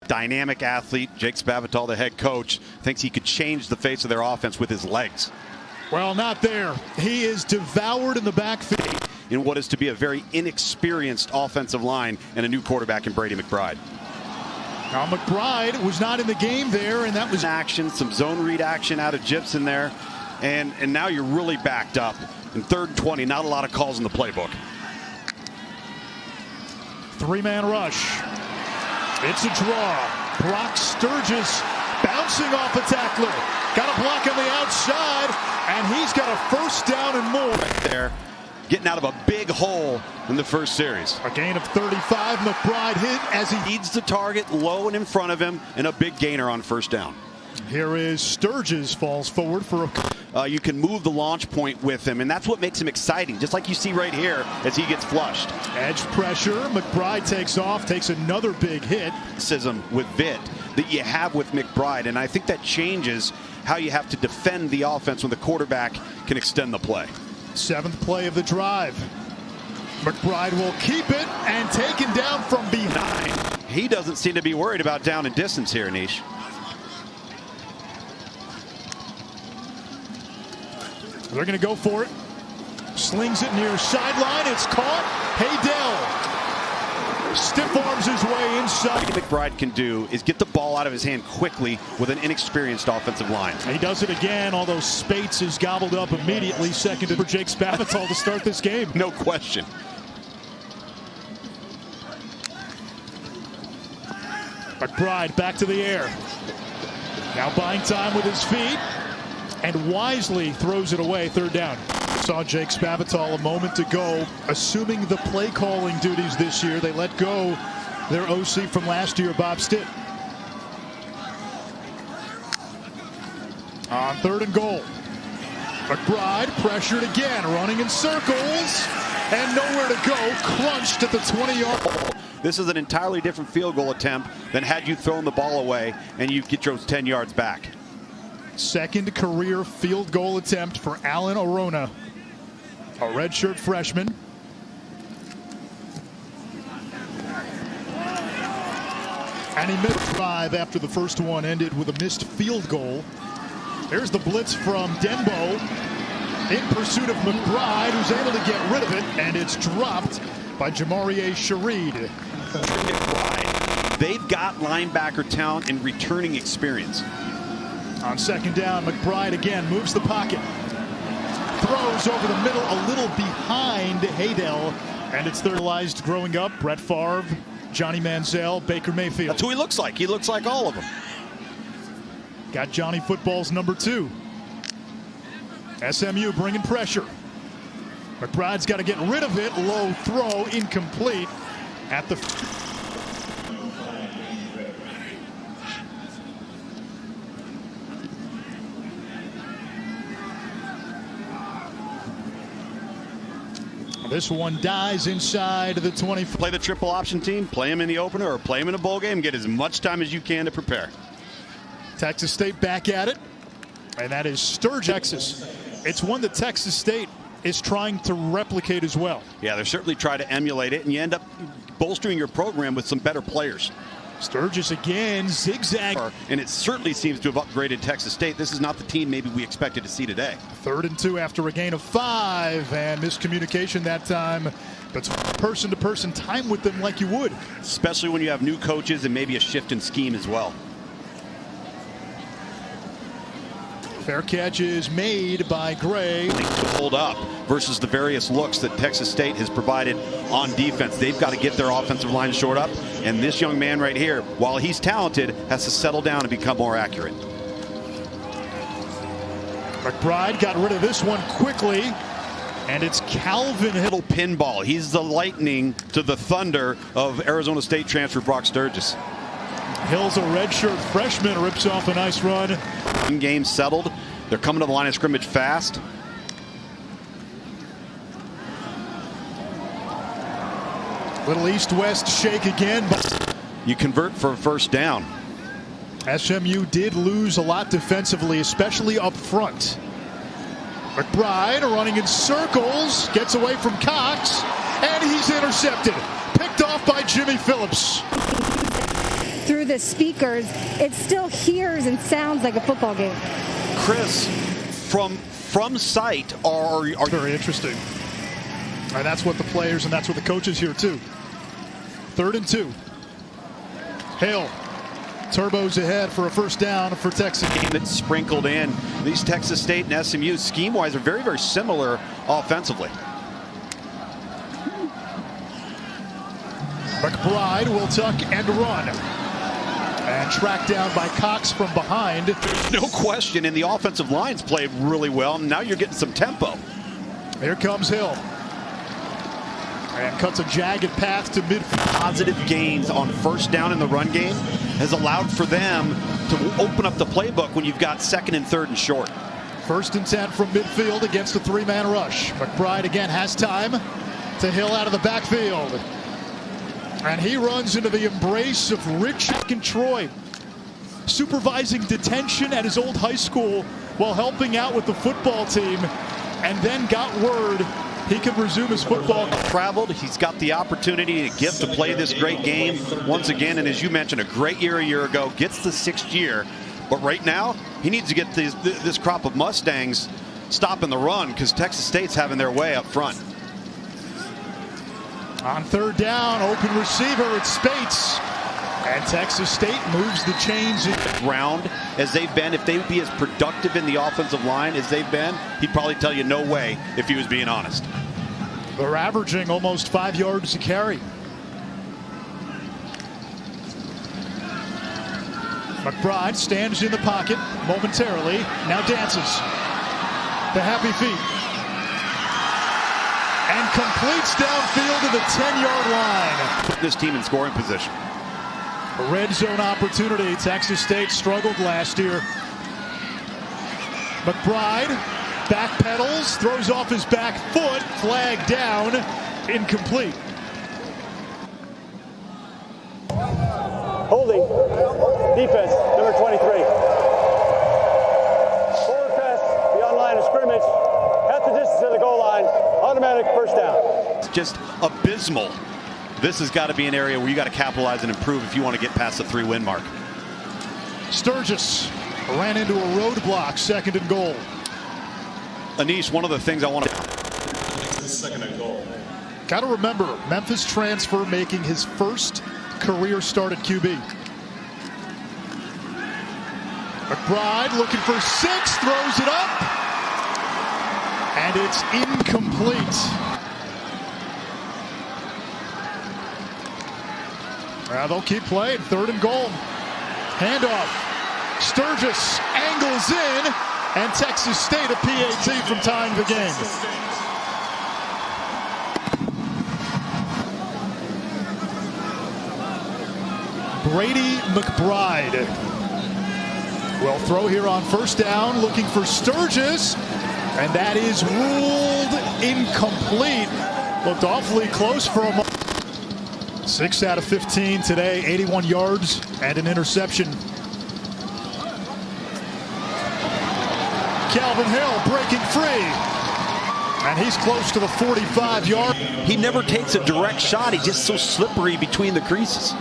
Dynamic athlete. Jake Spavital, the head coach, thinks he could change the face of their offense with his legs. Well, not there. He is devoured in the backfield. In what is to be a very inexperienced offensive line and a new quarterback in Brady McBride. Now McBride was not in the game there, and that was action, some zone read action out of Gibson there. And now you're really backed up. In 3rd and 20, not a lot of calls in the playbook. 3-man rush. It's a draw. Brock Sturgis bouncing off a tackler. Got a block on the outside, and he's got a first down and more. Right there, getting out of a big hole in the first series. A gain of 35. McBride hit as he needs the target low and in front of him, and a big gainer on first down. Here is Sturgis, falls forward for a... you can move the launch point with him, and that's what makes him exciting, just like you see right here as he gets flushed. Edge pressure. McBride takes off, takes another big hit. With Vitt that you have with McBride, and I think that changes how you have to defend the offense when the quarterback can extend the play. 7th play of the drive. McBride will keep it and taken down from behind. He doesn't seem to be worried about down and distance here, Nish. They're going to go for it. Slings it near sideline. It's caught. Haydell stiff arms his way inside. What McBride can do is get the ball out of his hand quickly with an inexperienced offensive line. He does it again, although Spates is gobbled up immediately. Seconded for Jake Spavital to start this game. No question. McBride back to the air. Now buying time with his feet. And wisely throws it away. 3rd down. Saw Jake Spavital a moment ago assuming the play calling duties this year. They let go their OC from last year, Bob Stitt. On 3rd and goal. McBride pressured again, running in circles and nowhere to go. Crunched at the 20-yard. This is an entirely different field goal attempt than had you thrown the ball away and you get your 10 yards back. 2nd career field goal attempt for Alan Orona, a redshirt freshman. And he missed 5 after the first one ended with a missed field goal. There's the blitz from Denbo in pursuit of McBride, who's able to get rid of it, and it's dropped by Jamarie Shareed. They've got linebacker talent and returning experience. On 2nd down, McBride again moves the pocket. Throws over the middle, a little behind Haydell. And it's realized growing up, Brett Favre, Johnny Manziel, Baker Mayfield. That's who he looks like. He looks like all of them. Got Johnny Football's number 2. SMU bringing pressure. McBride's got to get rid of it. Low throw, incomplete at the... This one dies inside the 20. Play the triple option team, play him in the opener or play him in a bowl game, get as much time as you can to prepare. Texas State back at it, and that is Sturgis. Texas. It's one that Texas State is trying to replicate as well. Yeah, they're certainly trying to emulate it, and you end up bolstering your program with some better players. Sturgis again, zigzag. And it certainly seems to have upgraded Texas State. This is not the team maybe we expected to see today. 3rd and 2 after a gain of 5, and miscommunication that time. But person-to-person time with them like you would. Especially when you have new coaches and maybe a shift in scheme as well. Fair catch is made by Gray. To hold up versus the various looks that Texas State has provided on defense. They've got to get their offensive line shored up. And this young man right here, while he's talented, has to settle down and become more accurate. McBride got rid of this one quickly. And it's Calvin Hill. Pinball. He's the lightning to the thunder of Arizona State transfer Brock Sturgis. Hill's a redshirt freshman, rips off a nice run. Game settled. They're coming to the line of scrimmage fast. Little east-west shake again. You convert for a first down. SMU did lose a lot defensively, especially up front. McBride running in circles, gets away from Cox, and he's intercepted. Picked off by Jimmy Phillips. through the speakers, it still hears and sounds like a football game. Chris, from sight are very interesting. And that's what the players and that's what the coaches hear too. 3rd and 2. Hill turbos ahead for a first down for Texas. That's sprinkled in. These Texas State and SMU scheme-wise are very, very similar offensively. McBride will tuck and run. And tracked down by Cox from behind. No question, and the offensive line's played really well. Now you're getting some tempo. Here comes Hill. And cuts a jagged path to midfield. Positive gains on first down in the run game has allowed for them to open up the playbook when you've got 2nd and 3rd and short. 1st and 10 from midfield against the 3-man rush. McBride again has time to Hill out of the backfield. And he runs into the embrace of Rich and Troy, supervising detention at his old high school while helping out with the football team, and then got word he could resume his football. Traveled, he's got the opportunity to play this great game once again, and as you mentioned, a great year a year ago, gets the 6th year, but right now he needs to get this crop of Mustangs stopping the run because Texas State's having their way up front. On 3rd down, open receiver, it's Spates. And Texas State moves the chains. Round as they've been, if they would be as productive in the offensive line as they've been, he'd probably tell you no way if he was being honest. They're averaging almost 5 yards a carry. McBride stands in the pocket momentarily, now dances. The happy feet. And completes downfield to the 10-yard line. Put this team in scoring position. A red zone opportunity. Texas State struggled last year. McBride backpedals, throws off his back foot, flag down, incomplete. Holding, defense, number 23. Forward pass beyond line of scrimmage, half the distance to the goal line, automatic first down. It's just abysmal. This has got to be an area where you got to capitalize and improve if you want to get past the 3-win mark. Sturgis ran into a roadblock, 2nd and goal. Anish, one of the things I want to... 2nd and goal. Got to remember, Memphis transfer making his first career start at QB. McBride looking for 6, throws it up. And it's incomplete. They'll keep playing. 3rd and goal. Handoff. Sturgis angles in, and Texas State a PAT from tying the game. Brady McBride will throw here on 1st down, looking for Sturgis, and that is ruled incomplete. Looked awfully close for a moment. 6 out of 15 today, 81 yards and an interception. Calvin Hill breaking free. And he's close to the 45-yard. He never takes a direct shot. He's just so slippery between the creases.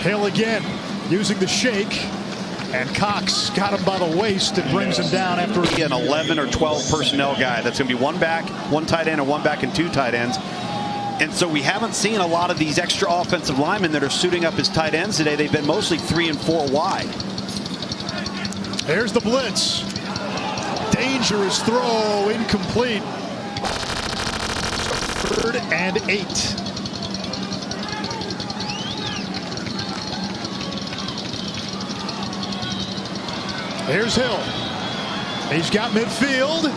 Hill again using the shake. And Cox got him by the waist and brings him down after an 11 or 12 personnel guy. That's going to be 1 back, 1 tight end, and 1 back and 2 tight ends. And so we haven't seen a lot of these extra offensive linemen that are suiting up as tight ends today. They've been mostly 3 and 4 wide. There's the blitz. Dangerous throw, incomplete. 3rd and 8. Here's Hill. He's got midfield,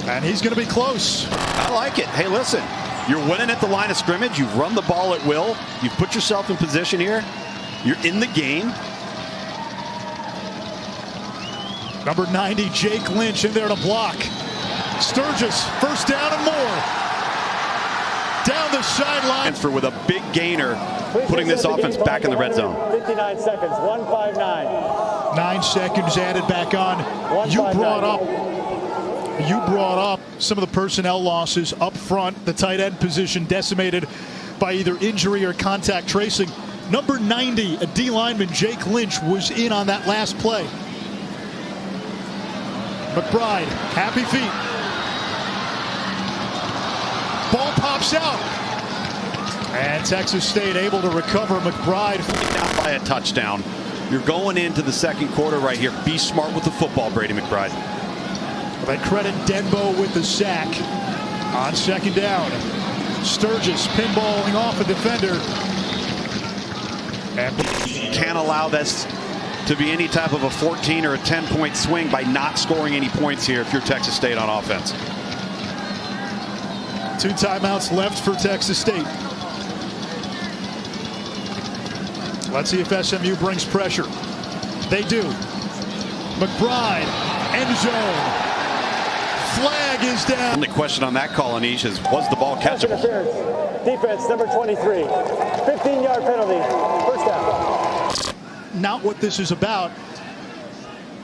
and he's going to be close. I like it. Hey, listen, you're winning at the line of scrimmage. You've run the ball at will. You've put yourself in position here. You're in the game. Number 90, Jake Lynch in there to block. Sturgis, 1st down and more. Down the sideline. With a big gainer, putting this offense back in the red zone. 59 seconds, 1:59. 9 seconds added back on. You brought up You brought up some of the personnel losses up front, the tight end position decimated by either injury or contact tracing. Number 90, a D lineman, Jake Lynch, was in on that last play. McBride, happy feet. Ball pops out. And Texas State able to recover. McBride down by a touchdown. You're going into the second quarter right here. Be smart with the football, Brady McBride. They credit Denbo with the sack on second down. Sturgis pinballing off a defender. And can't allow this to be any type of a 14 or a 10-point swing by not scoring any points here if you're Texas State on offense. 2 timeouts left for Texas State. Let's see if SMU brings pressure. They do. McBride, end zone. Flag is down. Only question on that call, Anish, is was the ball catchable? Defense number 23. 15-yard penalty. First down. Not what this is about.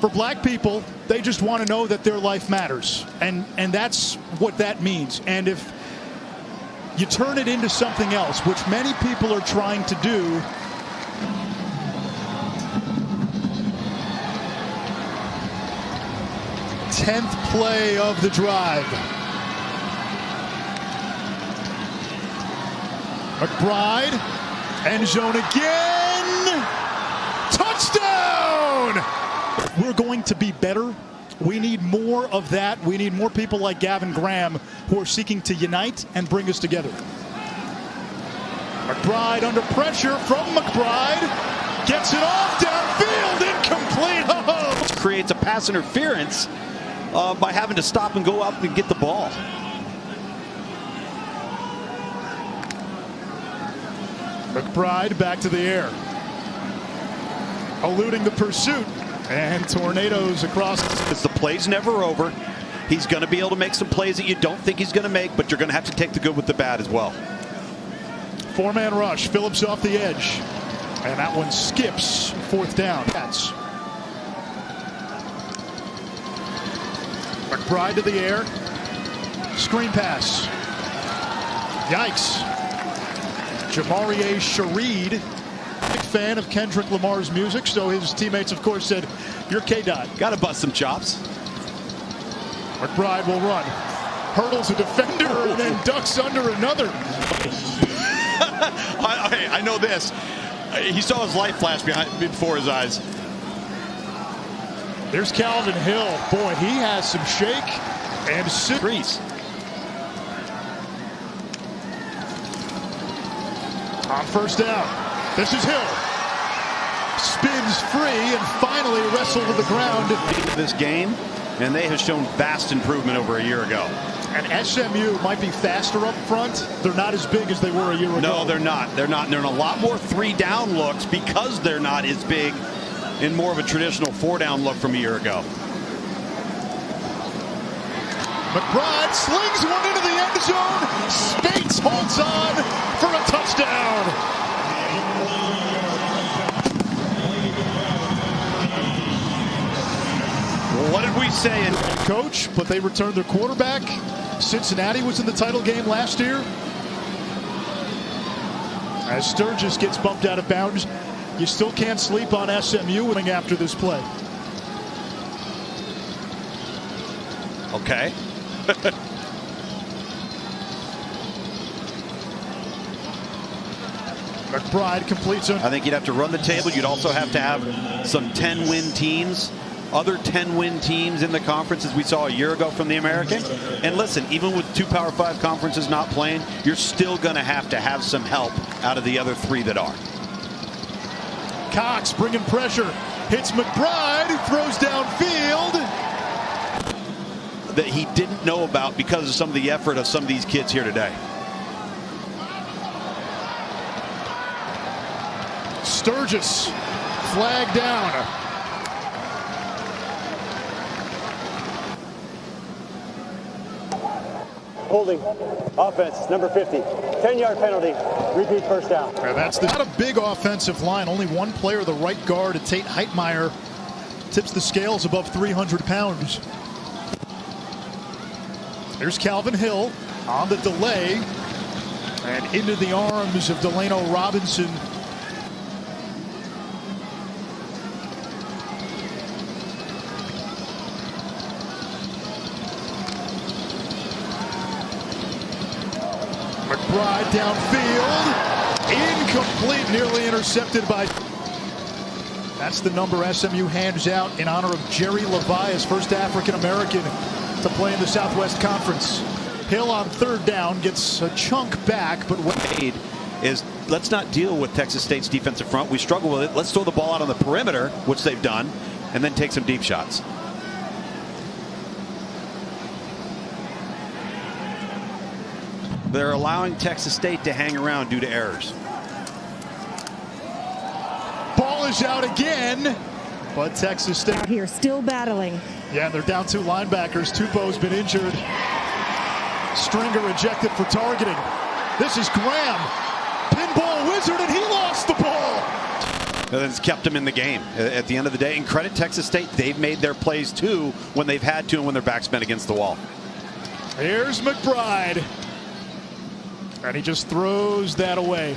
For black people, they just want to know that their life matters. And that's what that means. And if you turn it into something else, which many people are trying to do, tenth play of the drive. McBride, end zone again. Touchdown! We're going to be better. We need more of that. We need more people like Gavin Graham who are seeking to unite and bring us together. McBride under pressure from McBride. Gets it off downfield, incomplete. Oh. Creates a pass interference by having to stop and go up and get the ball. McBride back to the air. Eluding the pursuit. And tornadoes across. Because the play's never over. He's going to be able to make some plays that you don't think he's going to make, but you're going to have to take the good with the bad as well. 4-man rush. Phillips off the edge. And that one skips. 4th down. That's McBride to the air. Screen pass. Yikes. Jamarie Shareed, big fan of Kendrick Lamar's music, so his teammates, of course, said, "You're K-Dot." Got to bust some chops. McBride will run. Hurdles a defender and then ducks under another. I know this. He saw his life flash before his eyes. There's Calvin Hill. Boy, he has some shake and Crease. On first down, this is Hill. Spins free and finally wrestled to the ground. This game, and they have shown vast improvement over a year ago. And SMU might be faster up front. They're not as big as they were a year ago. No, they're not. They're not. They're in a lot more 3-down looks because they're not as big in more of a traditional 4-down look from a year ago. McBride slings one into the end zone. Spates holds on for a touchdown. What did we say? Coach, but they returned their quarterback. Cincinnati was in the title game last year. As Sturgis gets bumped out of bounds, you still can't sleep on SMU after this play. Okay. McBride completes it. I think you'd have to run the table. You'd also have to have some 10-win teams, other 10-win teams in the conference as we saw a year ago from the American. And listen, even with 2 Power 5 conferences not playing, you're still going to have some help out of the other 3 that are. Cox bringing pressure. Hits McBride, who throws downfield. That he didn't know about because of some of the effort of some of these kids here today. Sturgis, flag down. Holding. Offense, number 50. 10-yard penalty. Repeat first down. That's not a big offensive line. Only one player, the right guard, Tate Heitmeyer, tips the scales above 300 pounds. Here's Calvin Hill on the delay and into the arms of Delano Robinson. McBride downfield, incomplete, nearly intercepted by. That's the number SMU hands out in honor of Jerry Levi, his first African-American to play in the Southwest Conference. Hill on third down gets a chunk back, but what is let's not deal with Texas State's defensive front. We struggle with it. Let's throw the ball out on the perimeter, which they've done, and then take some deep shots. They're allowing Texas State to hang around due to errors. Ball is out again, but Texas State out here still battling. Yeah, they're down 2 linebackers. Tupou's been injured. Stringer ejected for targeting. This is Graham. Pinball wizard, and he lost the ball. And it's kept him in the game at the end of the day. And credit Texas State, they've made their plays too when they've had to and when their back's been against the wall. Here's McBride. And he just throws that away.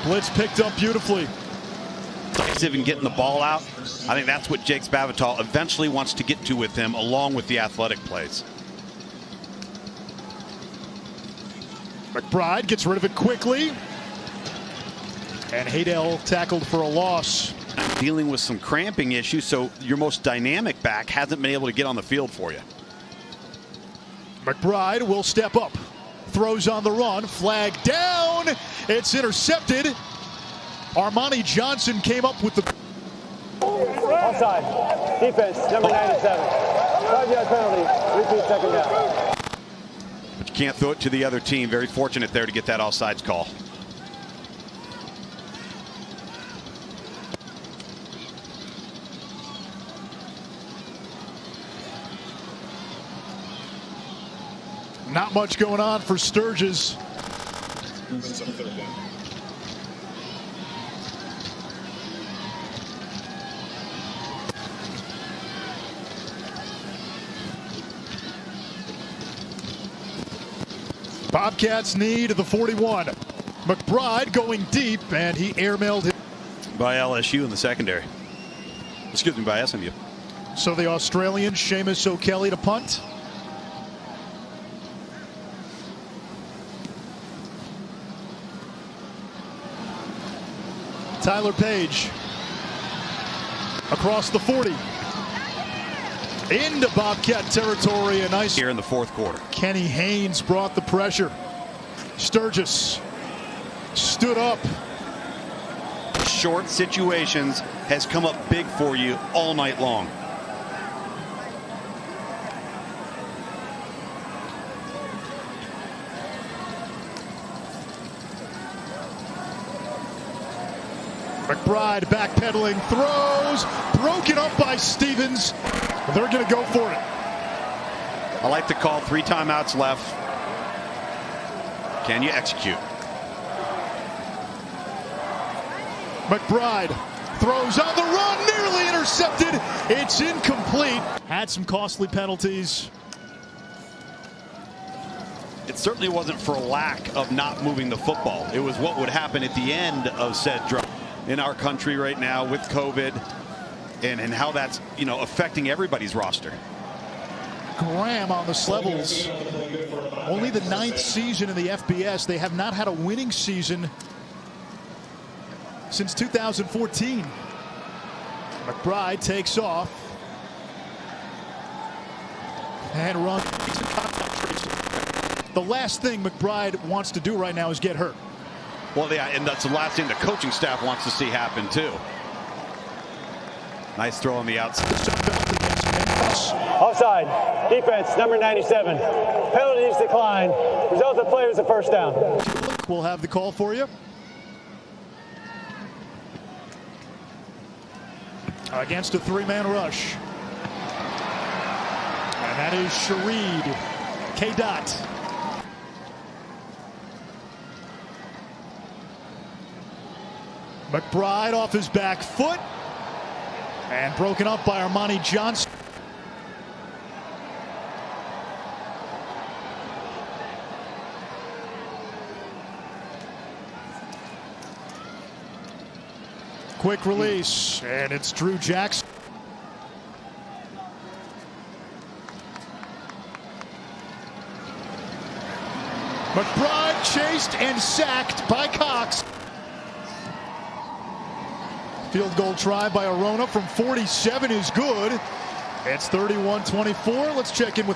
Blitz picked up beautifully. Even getting the ball out. I think that's what Jake Spavital eventually wants to get to with him, along with the athletic plays. McBride gets rid of it quickly. And Haydel tackled for a loss. Dealing with some cramping issues, so your most dynamic back hasn't been able to get on the field for you. McBride will step up. Throws on the run. Flag down. It's intercepted. Armani Johnson came up with the. Offside. Defense, number 97. 5-yard penalty. Repeat second down. But you can't throw it to the other team. Very fortunate there to get that offsides call. Not much going on for Sturgis. Bobcats need the 41. McBride going deep, and he airmailed it. By LSU in the secondary. Excuse me, by SMU. So the Australian Seamus O'Kelly to punt. Tyler Page across the 40 into Bobcat territory. A nice here in the fourth quarter. Kenny Haynes brought the pressure. Sturgis stood up. Short situations has come up big for you all night long. McBride backpedaling, throws, broken up by Stevens. They're going to go for it. I like the call. 3 timeouts left. Can you execute? McBride throws on the run, nearly intercepted. It's incomplete. Had some costly penalties. It certainly wasn't for lack of not moving the football. It was what would happen at the end of said drive. In our country right now with COVID and how that's, you know, affecting everybody's roster. Graham on the levels. Only the 9th season in the FBS. They have not had a winning season since 2014. McBride takes off and runs. The last thing McBride wants to do right now is get hurt. Well, yeah, and that's the last thing the coaching staff wants to see happen, too. Nice throw on the outside. Offside. Defense, number 97. Penalties declined. Result of the play was a first down. We'll have the call for you. Against a 3-man rush. And that is Shareed. K-Dot. McBride off his back foot and broken up by Armani Johnson. Quick release, and it's Drew Jackson. McBride chased and sacked by Cox. Field goal try by Arona from 47 is good. It's 31-24. Let's check in with